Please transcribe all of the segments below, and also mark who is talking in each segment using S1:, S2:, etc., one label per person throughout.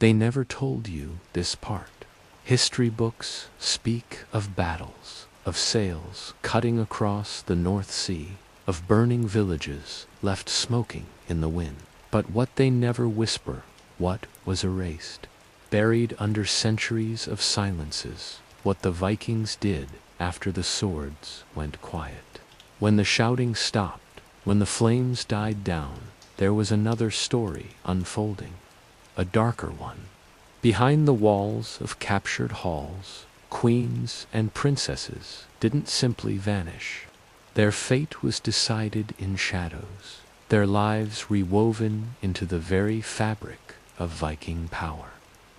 S1: They never told you this part. History books speak of battles, of sails cutting across the North Sea, of burning villages left smoking in the wind. But what they never whisper, what was erased, buried under centuries of silences, what the Vikings did after the swords went quiet. When the shouting stopped, when the flames died down, there was another story unfolding, a darker one. Behind the walls of captured halls, queens and princesses didn't simply vanish. Their fate was decided in shadows, their lives rewoven into the very fabric of Viking power.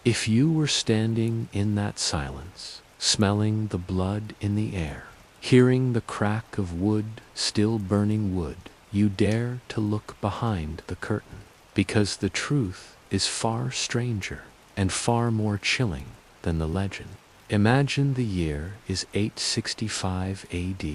S1: If you were standing in that silence, smelling the blood in the air, hearing the crack of wood still burning wood, you dare to look behind the curtain, because the truth is far stranger and far more chilling than the legend. Imagine the year is 865 AD.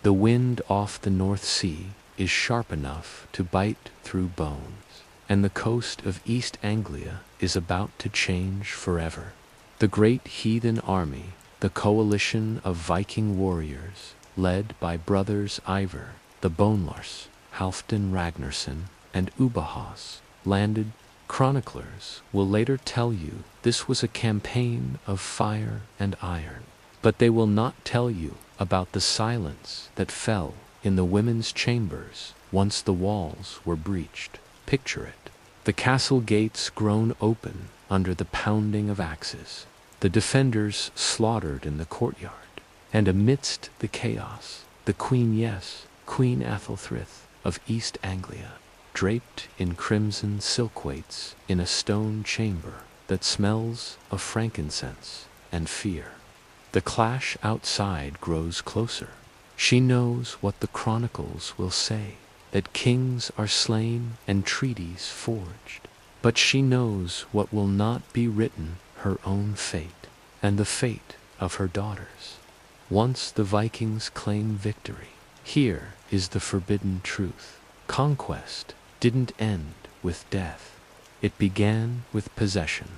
S1: The wind off the North Sea is sharp enough to bite through bones, and the coast of East Anglia is about to change forever. The great heathen army, the coalition of Viking warriors, led by brothers Ivar, the Bonelars, Halfdan Ragnarsson, and Ubahas, landed. Chroniclers will later tell you this was a campaign of fire and iron, but they will not tell you about the silence that fell in the women's chambers once the walls were breached. Picture it. The castle gates grown open under the pounding of axes, the defenders slaughtered in the courtyard, and amidst the chaos, the Queen Queen Athelthrith of East Anglia, draped in crimson silk weights in a stone chamber that smells of frankincense and fear. The clash outside grows closer. She knows what the chronicles will say, that kings are slain and treaties forged. But she knows what will not be written, her own fate, and the fate of her daughters. Once the Vikings claim victory, here is the forbidden truth. Conquest didn't end with death. It began with possession.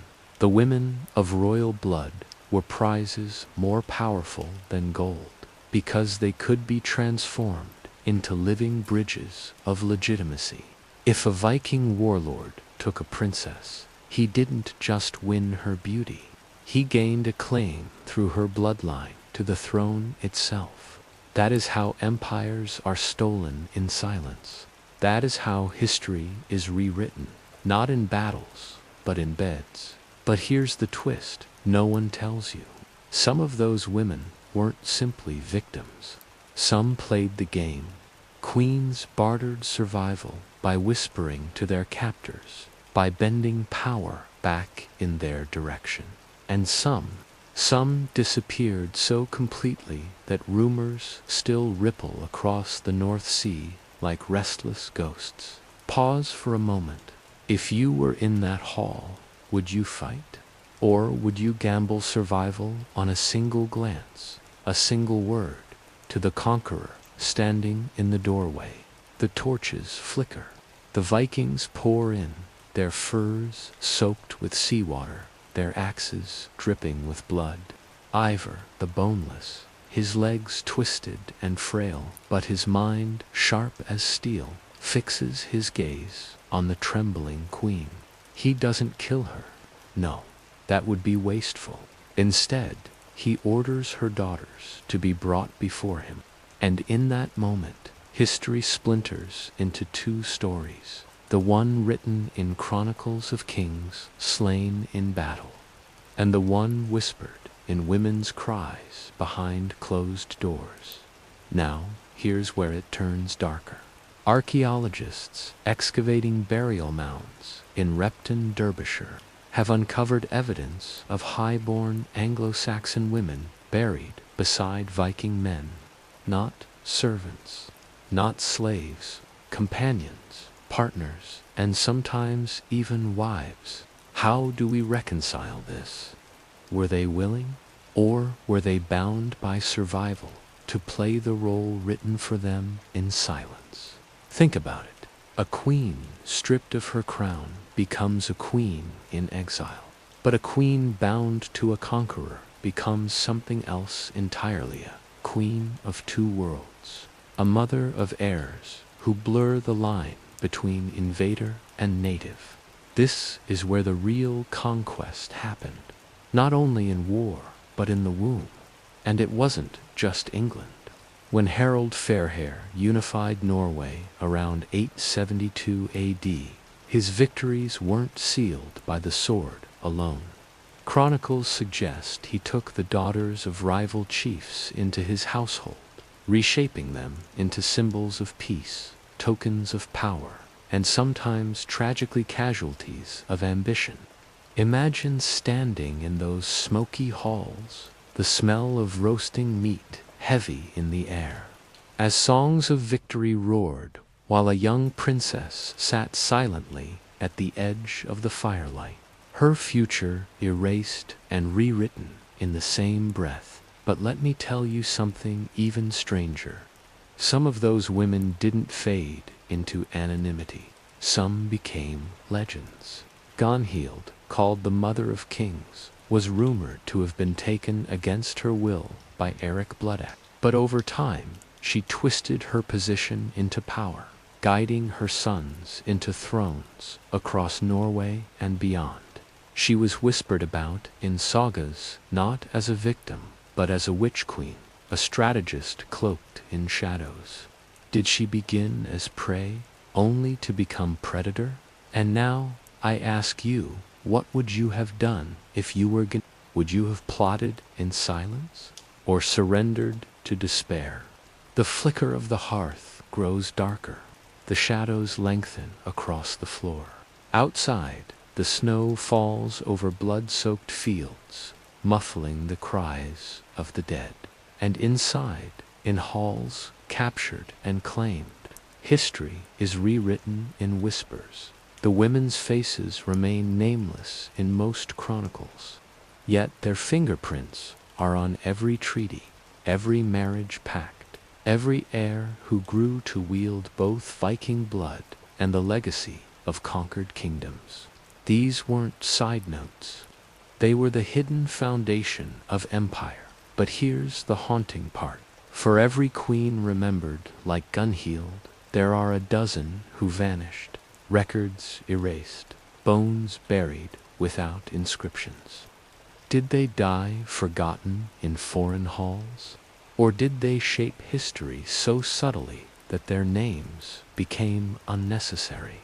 S1: The women of royal blood were prizes more powerful than gold, because they could be transformed into living bridges of legitimacy. If a Viking warlord took a princess, he didn't just win her beauty. He gained a claim through her bloodline to the throne itself. That is how empires are stolen in silence. That is how history is rewritten, not in battles, but in beds. But here's the twist no one tells you. Some of those women weren't simply victims. Some played the game. Queens bartered survival by whispering to their captors, by bending power back in their direction. And some disappeared so completely that rumors still ripple across the North Sea like restless ghosts. Pause for a moment. If you were in that hall, would you fight? Or would you gamble survival on a single glance, a single word, to the conqueror standing in the doorway? The torches flicker. The Vikings pour in, their furs soaked with seawater, their axes dripping with blood. Ivar, the boneless, his legs twisted and frail, but his mind sharp as steel, fixes his gaze on the trembling queen. He doesn't kill her. No, that would be wasteful. Instead, he orders her daughters to be brought before him. And in that moment, history splinters into two stories. The one written in chronicles of kings slain in battle, and the one whispered in women's cries behind closed doors. Now, here's where it turns darker. Archaeologists excavating burial mounds in Repton, Derbyshire, have uncovered evidence of high-born Anglo-Saxon women buried beside Viking men. Not servants, not slaves, companions, partners, and sometimes even wives. How do we reconcile this? Were they willing, or were they bound by survival to play the role written for them in silence? Think about it. A queen stripped of her crown, becomes a queen in exile. But a queen bound to a conqueror becomes something else entirely, a queen of two worlds, a mother of heirs who blur the line between invader and native. This is where the real conquest happened, not only in war, but in the womb. And it wasn't just England. When Harold Fairhair unified Norway around 872 AD, his victories weren't sealed by the sword alone. Chronicles suggest he took the daughters of rival chiefs into his household, reshaping them into symbols of peace, tokens of power, and sometimes tragically casualties of ambition. Imagine standing in those smoky halls, the smell of roasting meat heavy in the air, as songs of victory roared while a young princess sat silently at the edge of the firelight, her future erased and rewritten in the same breath. But let me tell you something even stranger. Some of those women didn't fade into anonymity. Some became legends. Gunhild, called the Mother of Kings, was rumored to have been taken against her will by Eric Bloodaxe. But over time, she twisted her position into power, guiding her sons into thrones across Norway and beyond. She was whispered about in sagas not as a victim, but as a witch queen, a strategist cloaked in shadows. Did she begin as prey, only to become predator? And now, I ask you, what would you have done if you were Would you have plotted in silence, or surrendered to despair? The flicker of the hearth grows darker. The shadows lengthen across the floor. Outside, the snow falls over blood-soaked fields, muffling the cries of the dead. And inside, in halls captured and claimed, history is rewritten in whispers. The women's faces remain nameless in most chronicles, yet their fingerprints are on every treaty, every marriage pact, every heir who grew to wield both Viking blood and the legacy of conquered kingdoms. These weren't side notes. They were the hidden foundation of empire. But here's the haunting part. For every queen remembered like Gunhild, there are a dozen who vanished, records erased, bones buried without inscriptions. Did they die forgotten in foreign halls? Or did they shape history so subtly that their names became unnecessary?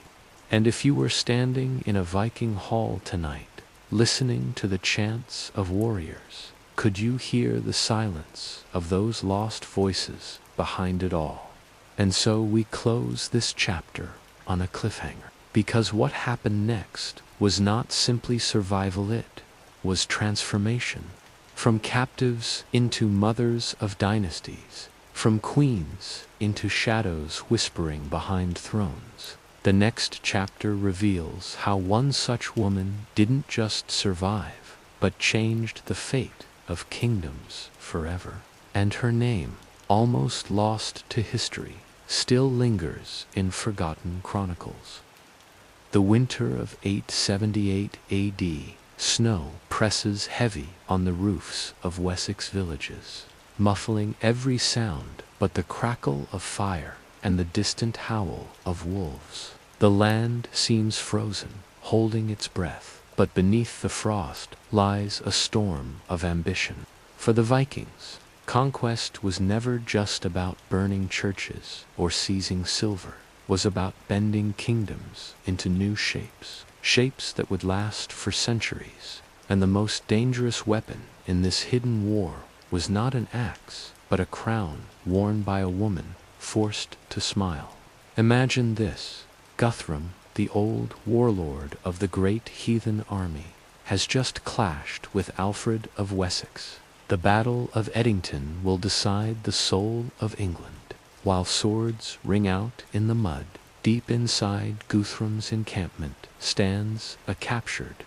S1: And if you were standing in a Viking hall tonight, listening to the chants of warriors, could you hear the silence of those lost voices behind it all? And so we close this chapter on a cliffhanger, because what happened next was not simply survival, it was transformation. From captives into mothers of dynasties, from queens into shadows whispering behind thrones. The next chapter reveals how one such woman didn't just survive, but changed the fate of kingdoms forever. And her name, almost lost to history, still lingers in forgotten chronicles. The winter of 878 AD, snow presses heavy on the roofs of Wessex villages, muffling every sound but the crackle of fire and the distant howl of wolves. The land seems frozen, holding its breath, but beneath the frost lies a storm of ambition. For the Vikings, conquest was never just about burning churches or seizing silver. It was about bending kingdoms into new shapes, shapes that would last for centuries. And the most dangerous weapon in this hidden war was not an axe, but a crown worn by a woman forced to smile. Imagine this. Guthrum, the old warlord of the great heathen army, has just clashed with Alfred of Wessex. The Battle of Edington will decide the soul of England, while swords ring out in the mud. Deep inside Guthrum's encampment stands a captured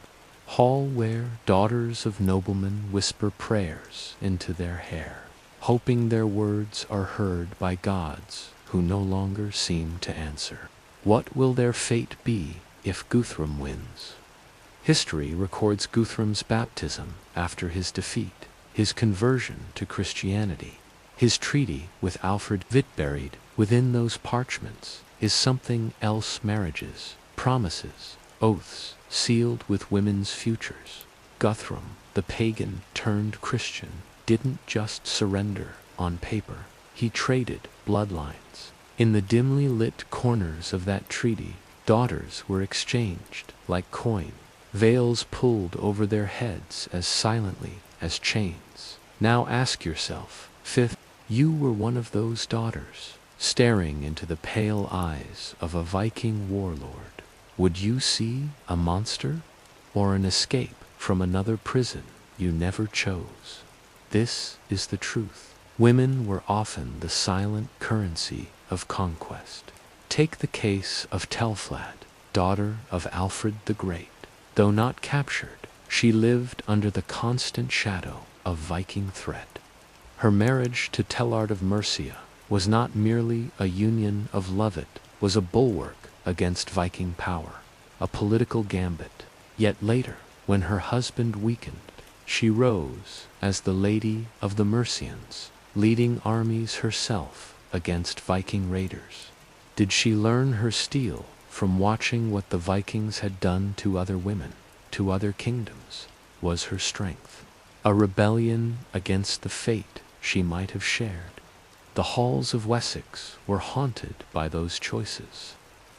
S1: hall where daughters of noblemen whisper prayers into their hair, hoping their words are heard by gods who no longer seem to answer. What will their fate be if Guthrum wins. History records Guthrum's baptism after his defeat, his conversion to Christianity. His treaty with Alfred Witt buried within those parchments is something else: marriages, promises, oaths sealed with women's futures. Guthrum, the pagan turned Christian, didn't just surrender on paper. He traded bloodlines. In the dimly lit corners of that treaty, daughters were exchanged like coin, veils pulled over their heads as silently as chains. Now ask yourself, fifth, you were one of those daughters, staring into the pale eyes of a Viking warlord. Would you see a monster or an escape from another prison you never chose? This is the truth. Women were often the silent currency of conquest. Take the case of Telflad, daughter of Alfred the Great. Though not captured, she lived under the constant shadow of Viking threat. Her marriage to Tellard of Mercia was not merely a union of love, it was a bulwark against Viking power, a political gambit. Yet later, when her husband weakened, she rose as the Lady of the Mercians, leading armies herself against Viking raiders. Did she learn her steel from watching what the Vikings had done to other women, to other kingdoms? Was her strength a rebellion against the fate she might have shared? The halls of Wessex were haunted by those choices.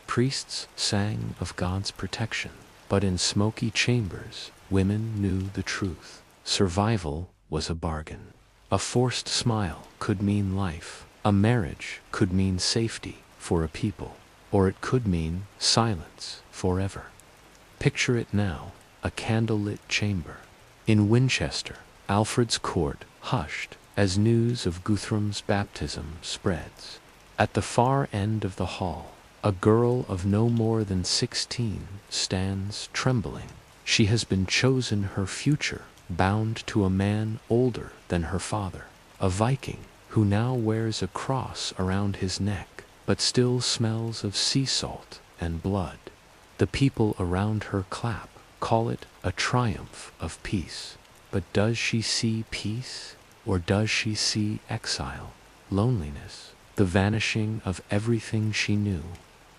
S1: Priests sang of God's protection, but in smoky chambers, women knew the truth. Survival was a bargain. A forced smile could mean life. A marriage could mean safety for a people, or it could mean silence forever. Picture it now, a candlelit chamber. In Winchester, Alfred's court hushed as news of Guthrum's baptism spreads. At the far end of the hall, a girl of no more than 16 stands trembling. She has been chosen her future, bound to a man older than her father, a Viking who now wears a cross around his neck, but still smells of sea salt and blood. The people around her clap, call it a triumph of peace. But does she see peace, or does she see exile, loneliness, the vanishing of everything she knew?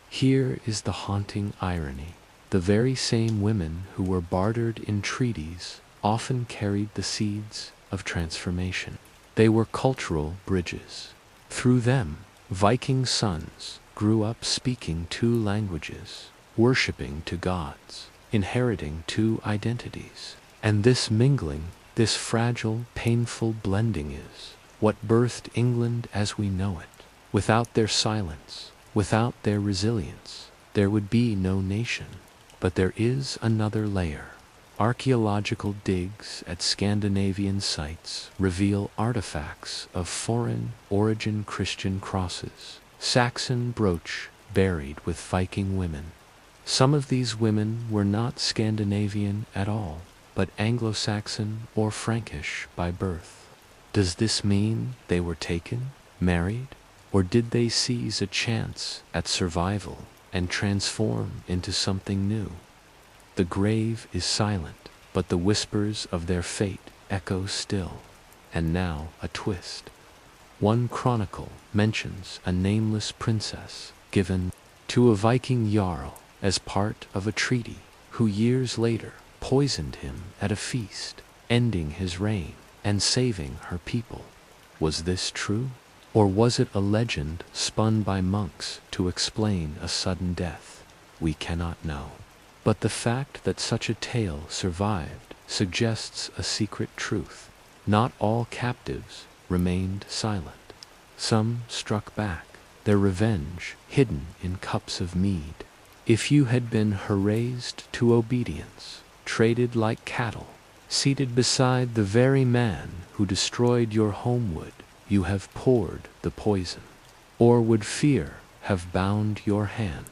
S1: Here is the haunting irony. The very same women who were bartered in treaties often carried the seeds of transformation. They were cultural bridges. Through them, Viking sons grew up speaking 2 languages, worshipping 2 gods, inheriting 2 identities. And this mingling, this fragile, painful blending is what birthed England as we know it. Without their silence, without their resilience, there would be no nation. But there is another layer. Archaeological digs at Scandinavian sites reveal artifacts of foreign origin: Christian crosses, Saxon brooch buried with Viking women. Some of these women were not Scandinavian at all, but Anglo-Saxon or Frankish by birth. Does this mean they were taken, married, or did they seize a chance at survival and transform into something new? The grave is silent, but the whispers of their fate echo still. And now a twist. One chronicle mentions a nameless princess given to a Viking jarl as part of a treaty, who years later poisoned him at a feast, ending his reign and saving her people. Was this true? Or was it a legend spun by monks to explain a sudden death? We cannot know. But the fact that such a tale survived suggests a secret truth. Not all captives remained silent. Some struck back, their revenge hidden in cups of mead. If you had been harassed to obedience, traded like cattle, seated beside the very man who destroyed your homewood, you have poured the poison. Or would fear have bound your hand?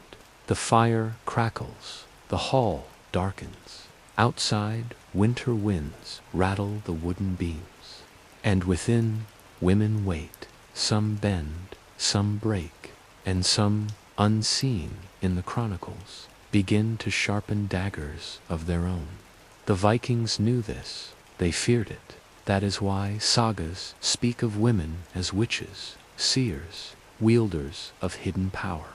S1: The fire crackles. The hall darkens. Outside, winter winds rattle the wooden beams. And within, women wait. Some bend, some break, and some unseen in the chronicles begin to sharpen daggers of their own. The Vikings knew this. They feared it. That is why sagas speak of women as witches, seers, wielders of hidden power.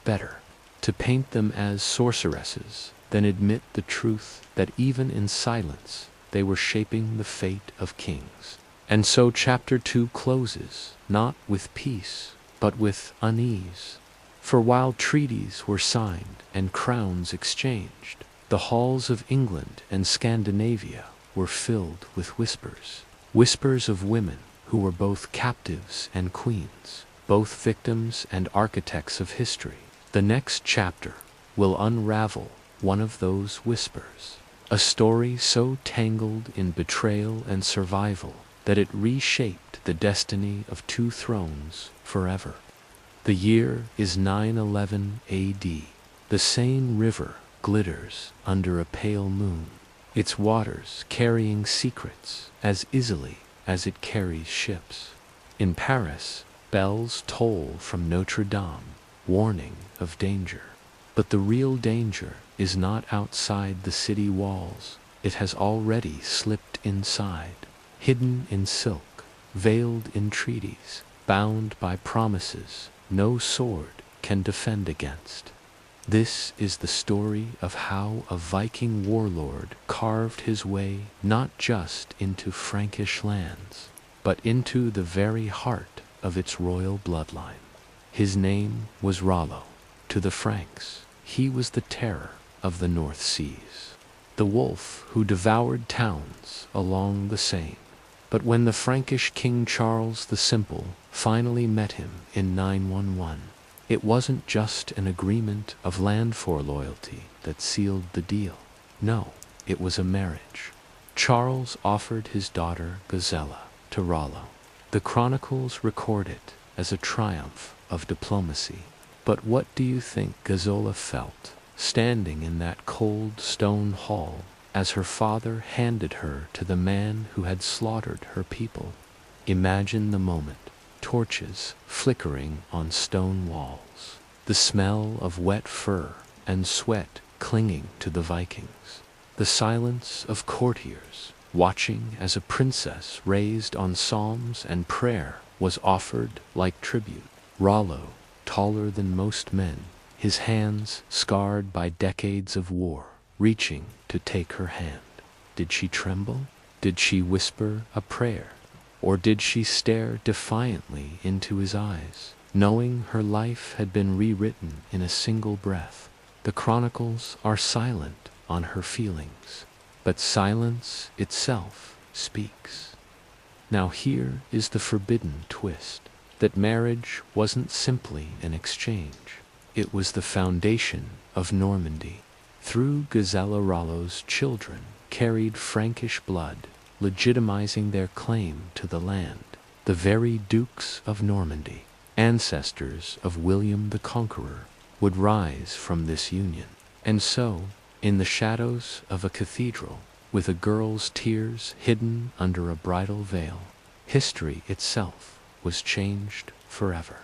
S1: Better to paint them as sorceresses than admit the truth that even in silence they were shaping the fate of kings. And so chapter 2 closes, not with peace, but with unease. For while treaties were signed and crowns exchanged, the halls of England and Scandinavia were filled with whispers. Whispers of women who were both captives and queens, both victims and architects of history. The next chapter will unravel one of those whispers. A story so tangled in betrayal and survival that it reshaped the destiny of two thrones forever. The year is 911 AD. The Seine River glitters under a pale moon, its waters carrying secrets as easily as it carries ships. In Paris, bells toll from Notre Dame, warning of danger. But the real danger is not outside the city walls. It has already slipped inside, hidden in silk, veiled in treaties, bound by promises no sword can defend against. This is the story of how a Viking warlord carved his way not just into Frankish lands, but into the very heart of its royal bloodline. His name was Rollo. To the Franks, he was the terror of the North Seas, the wolf who devoured towns along the Seine. But when the Frankish King Charles the Simple finally met him in 911, it wasn't just an agreement of land for loyalty that sealed the deal. No, it was a marriage. Charles offered his daughter Gisela to Rollo. The chronicles record it as a triumph of diplomacy. But what do you think Gisela felt, standing in that cold stone hall as her father handed her to the man who had slaughtered her people? Imagine the moment. Torches flickering on stone walls, the smell of wet fur and sweat clinging to the Vikings, the silence of courtiers watching as a princess raised on psalms and prayer was offered like tribute. Rollo, taller than most men, his hands scarred by decades of war, reaching to take her hand. Did she tremble? Did she whisper a prayer? Or did she stare defiantly into his eyes, knowing her life had been rewritten in a single breath? The chronicles are silent on her feelings, but silence itself speaks. Now here is the forbidden twist, that marriage wasn't simply an exchange. It was the foundation of Normandy. Through Gisela Rollo's children carried Frankish blood, legitimizing their claim to the land. The very dukes of Normandy, ancestors of William the Conqueror, would rise from this union. And so, in the shadows of a cathedral, with a girl's tears hidden under a bridal veil, history itself was changed forever.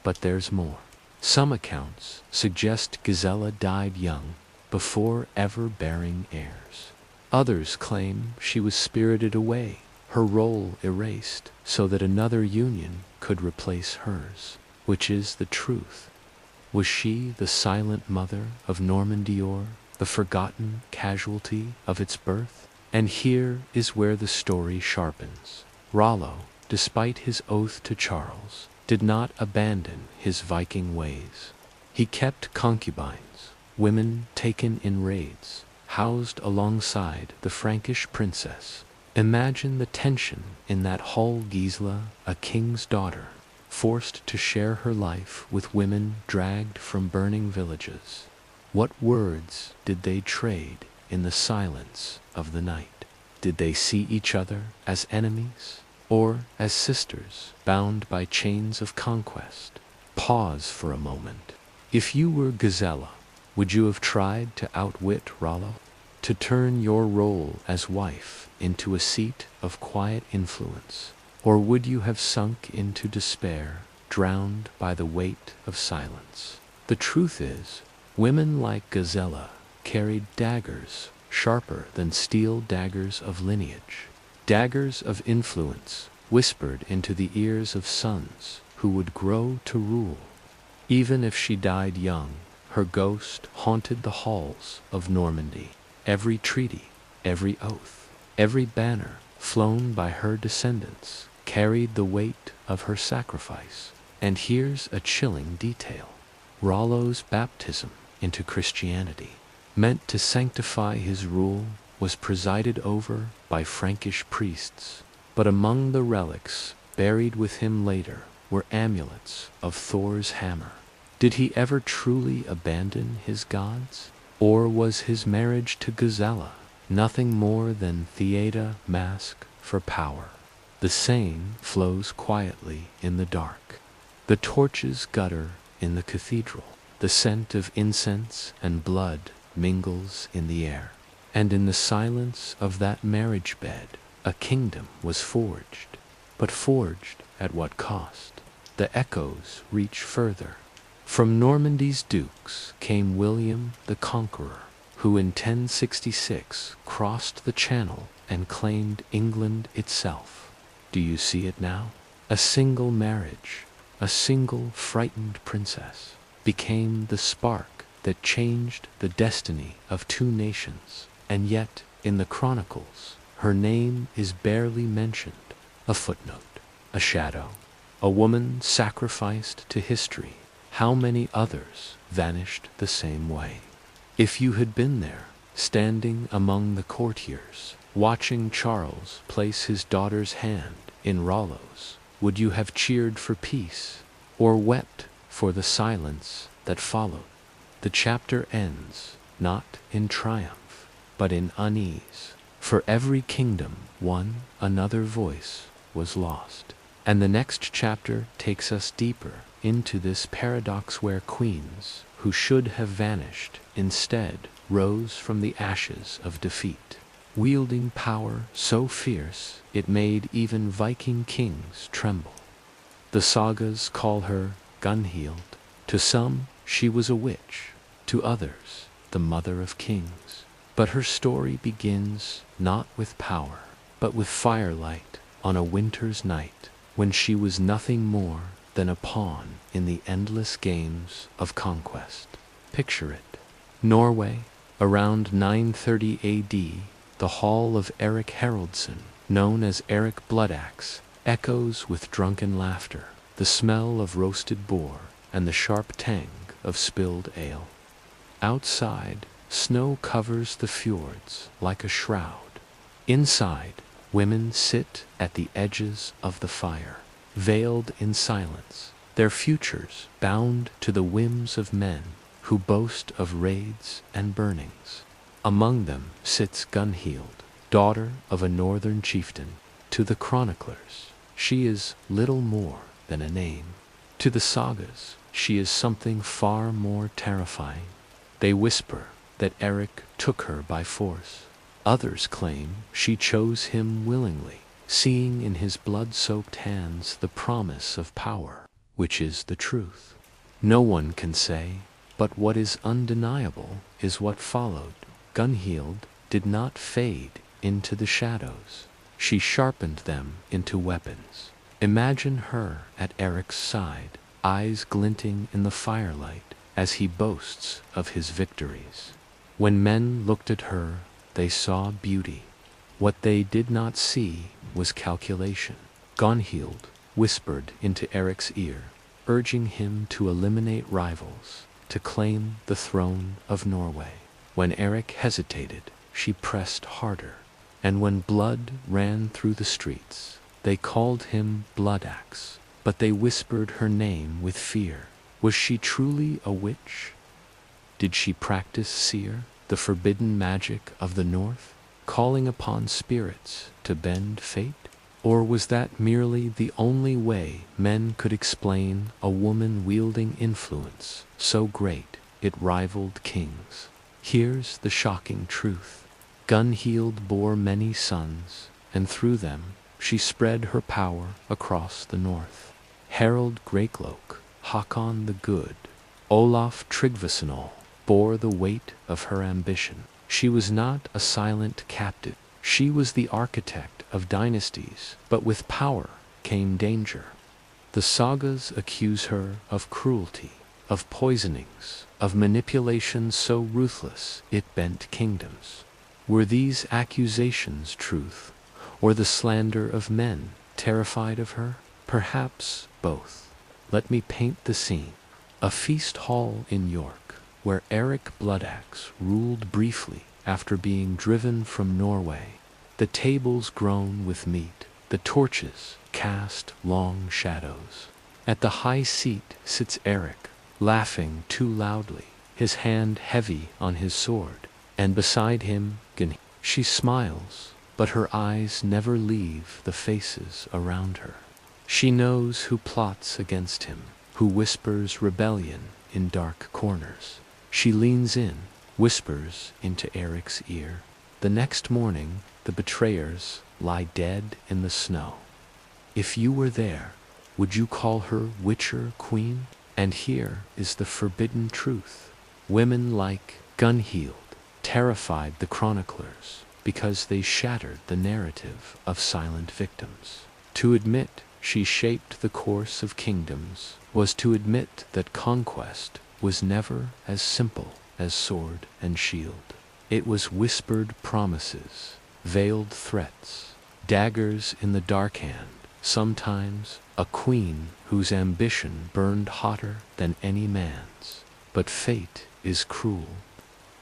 S1: But there's more. Some accounts suggest Gisela died young, before ever bearing heirs. Others claim she was spirited away, her role erased, so that another union could replace hers. Which is the truth? Was she the silent mother of Normandy, or the forgotten casualty of its birth? And here is where the story sharpens. Rollo, despite his oath to Charles, did not abandon his Viking ways. He kept concubines, women taken in raids, housed alongside the Frankish princess. Imagine the tension in that hall. Gisela, a king's daughter, forced to share her life with women dragged from burning villages. What words did they trade in the silence of the night? Did they see each other as enemies, or as sisters bound by chains of conquest? Pause for a moment. If you were Gisela, would you have tried to outwit Rollo? To turn your role as wife into a seat of quiet influence? Or would you have sunk into despair, drowned by the weight of silence? The truth is, Women like Gazella carried daggers sharper than steel daggers of lineage, daggers of influence whispered into the ears of sons who would grow to rule. Even if she died young, her ghost haunted the halls of Normandy. Every treaty, every oath, every banner flown by her descendants carried the weight of her sacrifice. And here's a chilling detail. Rollo's baptism into Christianity, meant to sanctify his rule, was presided over by Frankish priests. But among the relics buried with him later were amulets of Thor's hammer. Did he ever truly abandon his gods? Or was his marriage to Gazella nothing more than Theaida mask for power? The Seine flows quietly in the dark. The torches gutter in the cathedral. The scent of incense and blood mingles in the air. And in the silence of that marriage bed, a kingdom was forged. But forged at what cost? The echoes reach further. From Normandy's dukes came William the Conqueror, who in 1066 crossed the Channel and claimed England itself. Do you see it now? A single marriage, a single frightened princess, became the spark that changed the destiny of two nations. And yet, in the chronicles, her name is barely mentioned. A footnote, a shadow, a woman sacrificed to history. How many others vanished the same way? If you had been there, standing among the courtiers, watching Charles place his daughter's hand in Rollo's, would you have cheered for peace, or wept for the silence that followed? The chapter ends, not in triumph, but in unease. For every kingdom won, another voice was lost. And the next chapter takes us deeper into this paradox where queens, who should have vanished, instead rose from the ashes of defeat, wielding power so fierce it made even Viking kings tremble. The sagas call her Gunhild. To some, she was a witch, to others, the mother of kings. But her story begins not with power, but with firelight on a winter's night, when she was nothing more than a pawn in the endless games of conquest. Picture it. Norway, around 930 AD, the hall of Eric Haraldsson, known as Eric Bloodaxe, echoes with drunken laughter, the smell of roasted boar, and the sharp tang of spilled ale. Outside, snow covers the fjords like a shroud. Inside, women sit at the edges of the fire, veiled in silence, their futures bound to the whims of men who boast of raids and burnings. Among them sits Gunhild, daughter of a northern chieftain. To the chroniclers, she is little more than a name. To the sagas, she is something far more terrifying. They whisper that Eric took her by force. Others claim she chose him willingly, seeing in his blood-soaked hands the promise of power, which is the truth. No one can say, but what is undeniable is what followed. Gunhild did not fade into the shadows. She sharpened them into weapons. Imagine her at Eric's side, eyes glinting in the firelight as he boasts of his victories. When men looked at her, they saw beauty. What they did not see was calculation. Gunhild whispered into Eric's ear, urging him to eliminate rivals, to claim the throne of Norway. When Eric hesitated, she pressed harder, and when blood ran through the streets, they called him Bloodaxe, but they whispered her name with fear. Was she truly a witch? Did she practice seer, the forbidden magic of the north, calling upon spirits to bend fate? Or was that merely the only way men could explain a woman wielding influence so great it rivaled kings? Here's the shocking truth. Gunhild bore many sons, and through them she spread her power across the north. Harald Greycloak, Hakon the Good, Olaf Tryggvason, bore the weight of her ambition. She was not a silent captive. She was the architect of dynasties, but with power came danger. The sagas accuse her of cruelty, of poisonings, of manipulation so ruthless it bent kingdoms. Were these accusations truth, or the slander of men terrified of her? Perhaps both. Let me paint the scene. A feast hall in York, where Eric Bloodaxe ruled briefly after being driven from Norway. The tables groan with meat, the torches cast long shadows. At the high seat sits Eric, laughing too loudly, his hand heavy on his sword, and beside him Gunhild. She smiles, but her eyes never leave the faces around her. She knows who plots against him, who whispers rebellion in dark corners. She leans in, whispers into Eric's ear. The next morning, the betrayers lie dead in the snow. If you were there, would you call her Witcher Queen? And here is the forbidden truth. Women like Gunhild terrified the chroniclers because they shattered the narrative of silent victims. To admit she shaped the course of kingdoms was to admit that conquest was never as simple as sword and shield. It was whispered promises, veiled threats, daggers in the dark hand, sometimes a queen whose ambition burned hotter than any man's. But fate is cruel.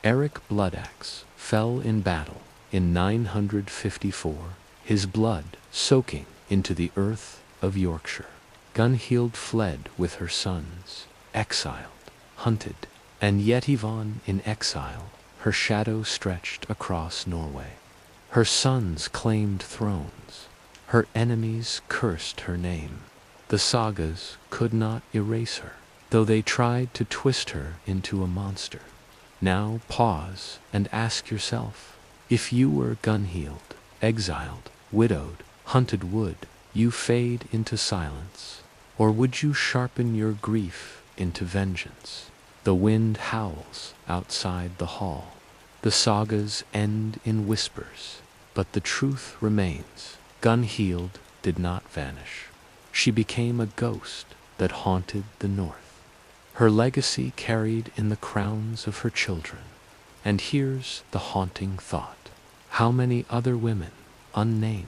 S1: Eric Bloodaxe fell in battle in 954, his blood soaking into the earth of Yorkshire. Gunhild fled with her sons, exiled, hunted, and yet even in exile, her shadow stretched across Norway. Her sons claimed thrones. Her enemies cursed her name. The sagas could not erase her, though they tried to twist her into a monster. Now pause and ask yourself, if you were Gunhild, exiled, widowed, hunted, would you fade into silence, or would you sharpen your grief into vengeance? The wind howls outside the hall. The sagas end in whispers, but the truth remains. Gunhild did not vanish. She became a ghost that haunted the north. Her legacy carried in the crowns of her children. And here's the haunting thought. How many other women, unnamed,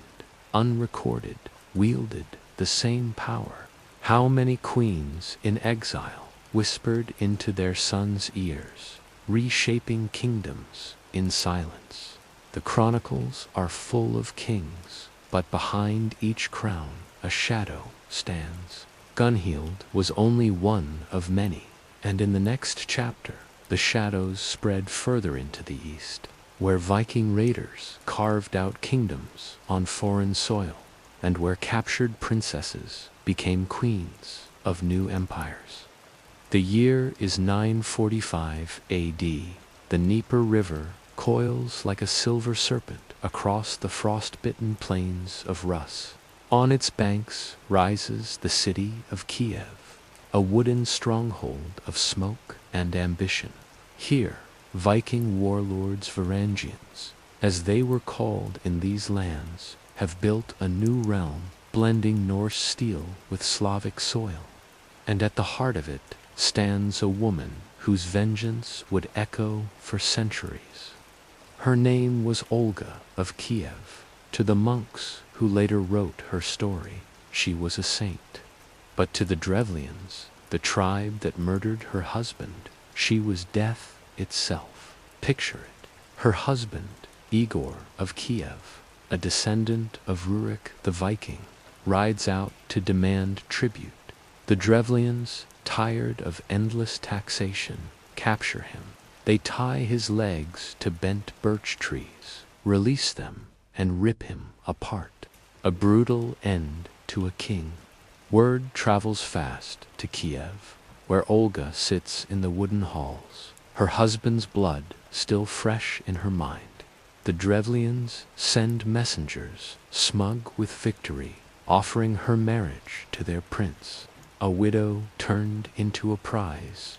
S1: unrecorded, wielded the same power? How many queens in exile whispered into their sons' ears, reshaping kingdoms in silence? The chronicles are full of kings, but behind each crown a shadow stands. Gunhild was only one of many, and in the next chapter the shadows spread further into the east, where Viking raiders carved out kingdoms on foreign soil, and where captured princesses became queens of new empires. The year is 945 AD. The Dnieper River coils like a silver serpent across the frost-bitten plains of Rus. On its banks rises the city of Kiev, a wooden stronghold of smoke and ambition. Here, Viking warlords, Varangians, as they were called in these lands, have built a new realm, blending Norse steel with Slavic soil. And at the heart of it stands a woman whose vengeance would echo for centuries. Her name was Olga of Kiev. To the monks who later wrote her story, she was a saint. But to the Drevlians, the tribe that murdered her husband, she was death itself. Picture it. Her husband, Igor of Kiev, a descendant of Rurik the Viking, rides out to demand tribute. The Drevlians, tired of endless taxation, capture him. They tie his legs to bent birch trees, release them, and rip him apart. A brutal end to a king. Word travels fast to Kiev, where Olga sits in the wooden halls, her husband's blood still fresh in her mind. The Drevlians send messengers, smug with victory, offering her marriage to their prince, a widow turned into a prize.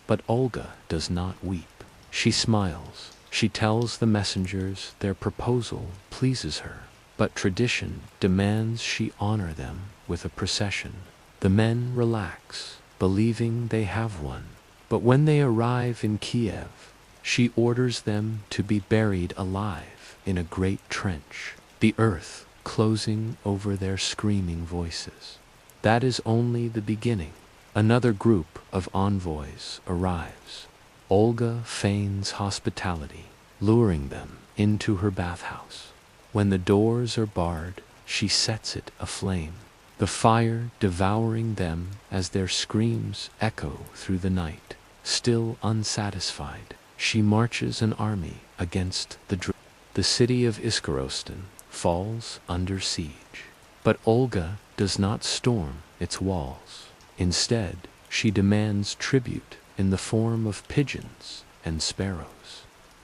S1: But Olga does not weep. She smiles. She tells the messengers their proposal pleases her, but tradition demands she honor them with a procession. The men relax, believing they have won. But when they arrive in Kiev, she orders them to be buried alive in a great trench, the earth closing over their screaming voices. That is only the beginning. Another group of envoys arrives. Olga feigns hospitality, luring them into her bathhouse. When the doors are barred, she sets it aflame, the fire devouring them as their screams echo through the night. Still unsatisfied, she marches an army against the city of Iskarostan falls under siege. But Olga does not storm its walls. Instead, she demands tribute in the form of pigeons and sparrows.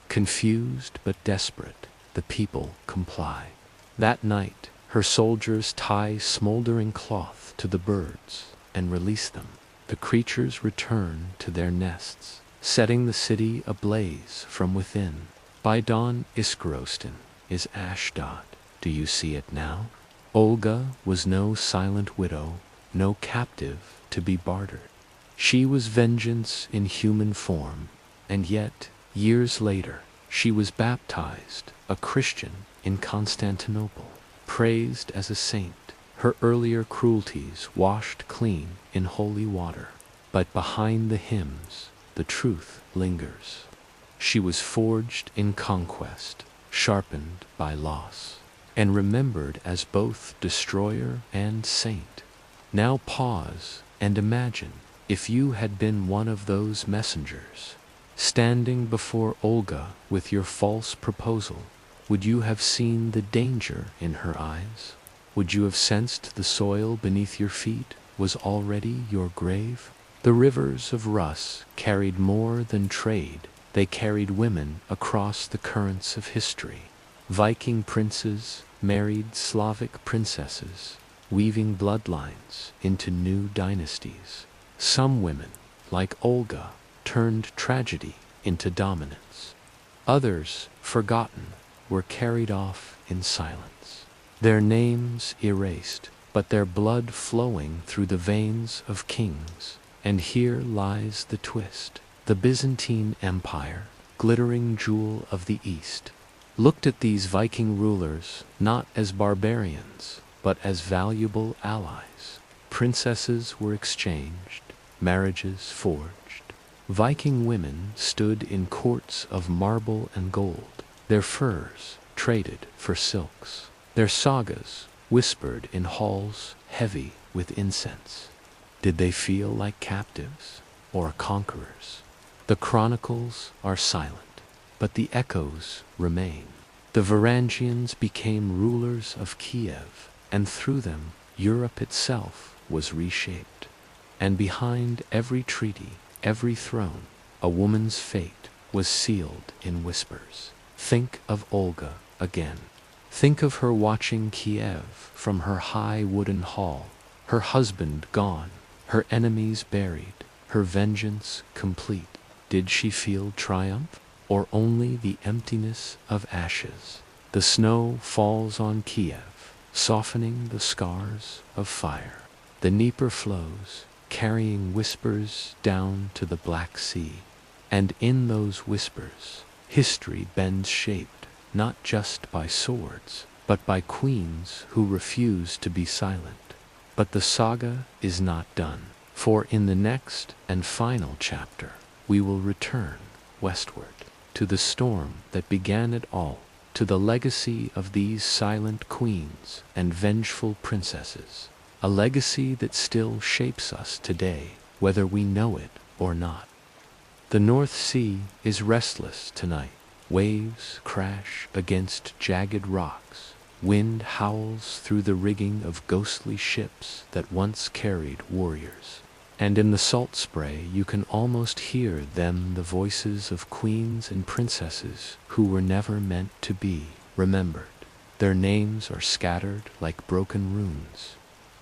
S1: Confused but desperate, the people comply. That night, her soldiers tie smoldering cloth to the birds and release them. The creatures return to their nests, setting the city ablaze from within. By dawn, Iskarostan is Ashdod. Do you see it now? Olga was no silent widow, no captive to be bartered. She was vengeance in human form, and yet, years later, she was baptized a Christian in Constantinople, praised as a saint, her earlier cruelties washed clean in holy water. But behind the hymns, the truth lingers. She was forged in conquest, sharpened by loss, and remembered as both destroyer and saint. Now pause and imagine if you had been one of those messengers, standing before Olga with your false proposal. Would you have seen the danger in her eyes? Would you have sensed the soil beneath your feet was already your grave? The rivers of Rus carried more than trade. They carried women across the currents of history. Viking princes married Slavic princesses, weaving bloodlines into new dynasties. Some women, like Olga, turned tragedy into dominance. Others, forgotten, were carried off in silence. Their names erased, but their blood flowing through the veins of kings. And here lies the twist. The Byzantine Empire, glittering jewel of the East, looked at these Viking rulers not as barbarians, but as valuable allies. Princesses were exchanged, marriages forged. Viking women stood in courts of marble and gold, their furs traded for silks, their sagas whispered in halls heavy with incense. Did they feel like captives or conquerors? The chronicles are silent, but the echoes remain. The Varangians became rulers of Kiev, and through them Europe itself was reshaped. And behind every treaty, every throne, a woman's fate was sealed in whispers. Think of Olga again. Think of her watching Kiev from her high wooden hall, her husband gone, her enemies buried, her vengeance complete. Did she feel triumph, or only the emptiness of ashes? The snow falls on Kiev, softening the scars of fire. The Dnieper flows, carrying whispers down to the Black Sea. And in those whispers, history bends shaped, not just by swords, but by queens who refuse to be silent. But the saga is not done, for in the next and final chapter, we will return westward to the storm that began it all, to the legacy of these silent queens and vengeful princesses, a legacy that still shapes us today, whether we know it or not. The North Sea is restless tonight. Waves crash against jagged rocks. Wind howls through the rigging of ghostly ships that once carried warriors. And in the salt spray you can almost hear them, the voices of queens and princesses who were never meant to be remembered. Their names are scattered like broken runes.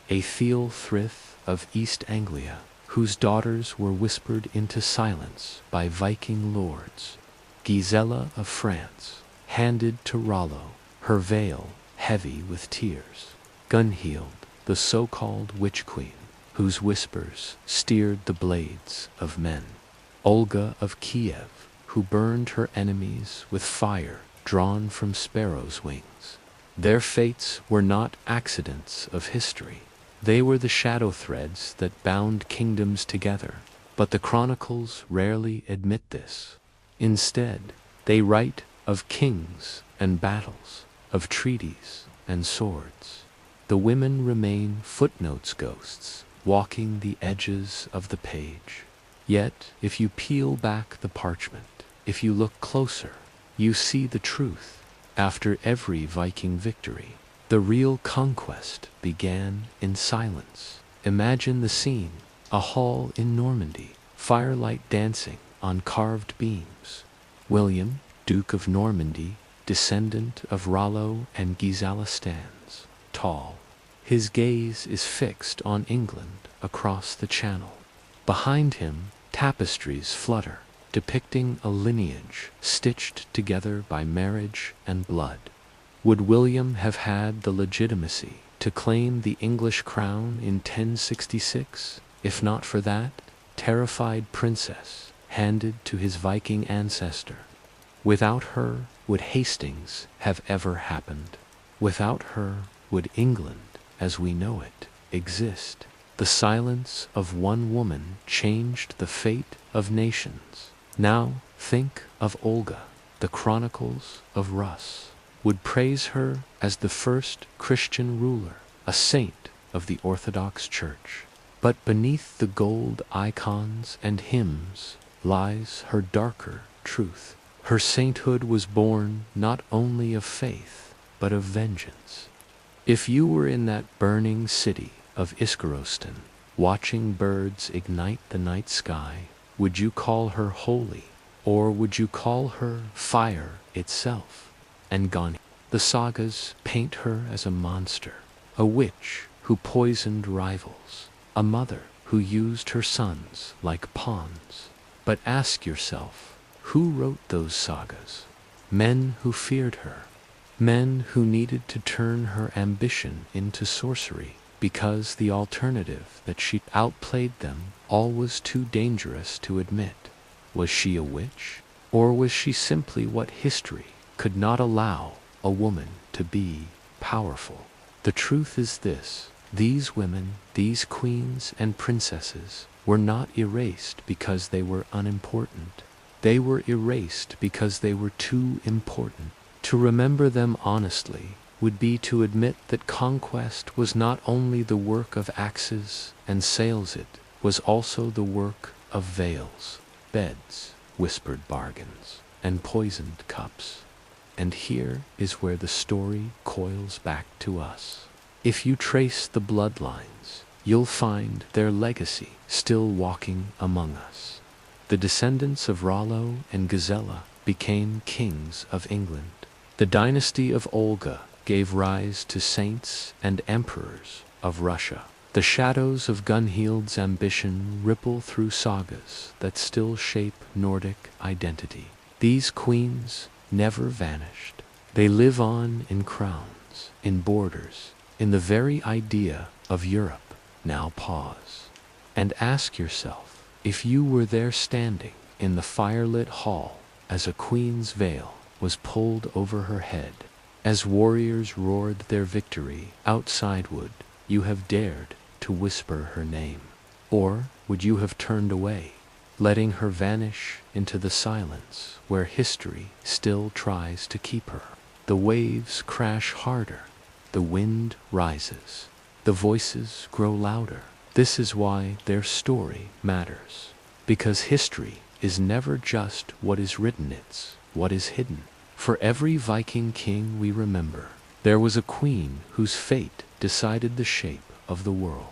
S1: Aethiel Thrith of East Anglia, whose daughters were whispered into silence by Viking lords. Gisela of France, handed to Rollo, her veil heavy with tears. Gunhild, the so-called witch queen, whose whispers steered the blades of men. Olga of Kiev, who burned her enemies with fire drawn from sparrows' wings. Their fates were not accidents of history. They were the shadow threads that bound kingdoms together, but the chronicles rarely admit this. Instead, they write of kings and battles, of treaties and swords. The women remain footnotes, ghosts, walking the edges of the page. Yet, if you peel back the parchment, if you look closer, you see the truth. After every Viking victory, the real conquest began in silence. Imagine the scene: a hall in Normandy, firelight dancing on carved beams. William, Duke of Normandy, descendant of Rollo and Gisela, stands tall. His gaze is fixed on England across the Channel. Behind him, tapestries flutter, depicting a lineage stitched together by marriage and blood. Would William have had the legitimacy to claim the English crown in 1066, if not for that terrified princess handed to his Viking ancestor? Without her, would Hastings have ever happened? Without her, would England, as we know it, exist? The silence of one woman changed the fate of nations. Now think of Olga. The chronicles of Rus would praise her as the first Christian ruler, a saint of the Orthodox Church. But beneath the gold icons and hymns lies her darker truth. Her sainthood was born not only of faith, but of vengeance. If you were in that burning city of Iskarostan, watching birds ignite the night sky, would you call her holy, or would you call her fire itself? And Gone, the sagas paint her as a monster, a witch who poisoned rivals, a mother who used her sons like pawns. But ask yourself, who wrote those sagas? Men who feared her, men who needed to turn her ambition into sorcery, because the alternative that she outplayed them all was too dangerous to admit. Was she a witch? Or was she simply what history could not allow a woman to be: powerful? The truth is this: these women, these queens and princesses, were not erased because they were unimportant. They were erased because they were too important. To remember them honestly would be to admit that conquest was not only the work of axes and sails, it was also the work of veils, beds, whispered bargains, and poisoned cups. And here is where the story coils back to us. If you trace the bloodlines, you'll find their legacy still walking among us. The descendants of Rollo and Gisela became kings of England. The dynasty of Olga gave rise to saints and emperors of Russia. The shadows of Gunhild's ambition ripple through sagas that still shape Nordic identity. These queens never vanished. They live on in crowns, in borders, in the very idea of Europe. Now pause and ask yourself, if you were there standing in the firelit hall as a queen's veil was pulled over her head, as warriors roared their victory outside, would you have dared to whisper her name? Or would you have turned away, letting her vanish into the silence where history still tries to keep her? The waves crash harder, the wind rises, the voices grow louder. This is why their story matters, because history is never just what is written, it's what is hidden. For every Viking king we remember, there was a queen whose fate decided the shape of the world.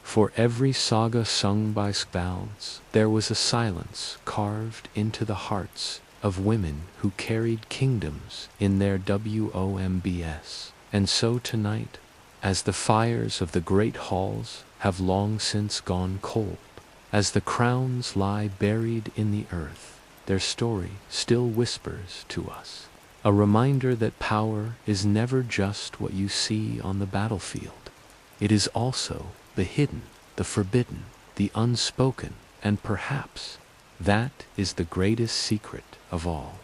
S1: For every saga sung by Skvalds, there was a silence carved into the hearts of women who carried kingdoms in their wombs. And so tonight, as the fires of the great halls have long since gone cold, As the crowns lie buried in the earth, their story still whispers to us, a reminder that power is never just what you see on the battlefield. It is also the hidden, the forbidden, the unspoken, and perhaps that is the greatest secret of all.